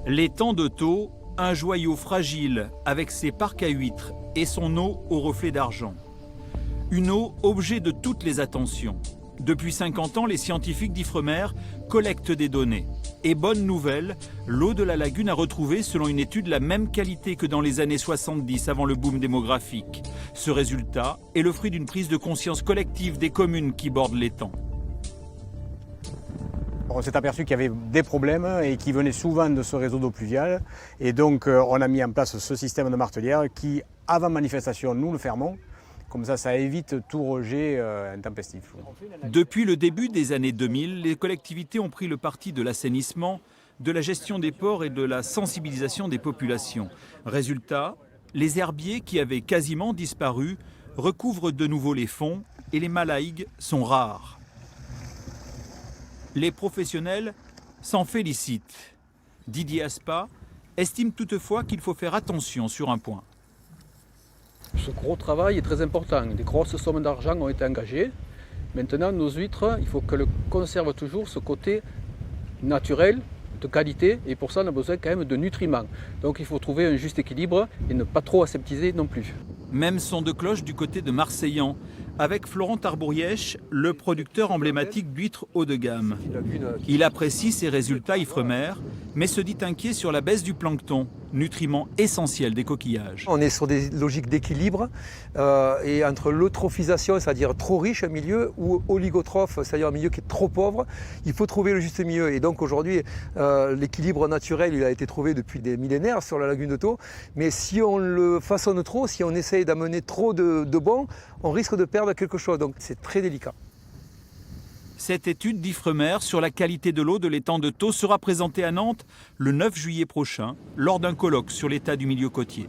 L'étang de Thau, un joyau fragile avec ses parcs à huîtres et son eau au reflet d'argent. Une eau objet de toutes les attentions. Depuis 50 ans, les scientifiques d'Ifremer collectent des données. Et bonne nouvelle, l'eau de la lagune a retrouvé, selon une étude, la même qualité que dans les années 70, avant le boom démographique. Ce résultat est le fruit d'une prise de conscience collective des communes qui bordent l'étang. On s'est aperçu qu'il y avait des problèmes et qui venaient souvent de ce réseau d'eau pluviale. Et donc on a mis en place ce système de martelière qui, avant manifestation, nous le fermons. Comme ça évite tout rejet intempestif. Depuis le début des années 2000, les collectivités ont pris le parti de l'assainissement, de la gestion des ports et de la sensibilisation des populations. Résultat, les herbiers qui avaient quasiment disparu recouvrent de nouveau les fonds et les malaïgues sont rares. Les professionnels s'en félicitent. Didier Aspa estime toutefois qu'il faut faire attention sur un point. Ce gros travail est très important. Des grosses sommes d'argent ont été engagées. Maintenant, nos huîtres, il faut qu'elles conservent toujours ce côté naturel, de qualité, et pour ça, on a besoin quand même de nutriments. Donc il faut trouver un juste équilibre et ne pas trop aseptiser non plus. Même son de cloche du côté de Marseillan, avec Florent Tarbourièche, le producteur emblématique d'huîtres haut de gamme. Il apprécie ses résultats Ifremer, mais se dit inquiet sur la baisse du plancton, nutriment essentiel des coquillages. On est sur des logiques d'équilibre et entre l'eutrophisation, c'est-à-dire trop riche un milieu, ou oligotrophe, c'est-à-dire un milieu qui est trop pauvre, il faut trouver le juste milieu. Et donc aujourd'hui, l'équilibre naturel, il a été trouvé depuis des millénaires sur la lagune de Thau, mais si on le façonne trop, si on essaye d'amener trop de bons, on risque de perdre quelque chose. Donc c'est très délicat. Cette étude d'Ifremer sur la qualité de l'eau de l'étang de Thau sera présentée à Nantes le 9 juillet prochain lors d'un colloque sur l'état du milieu côtier.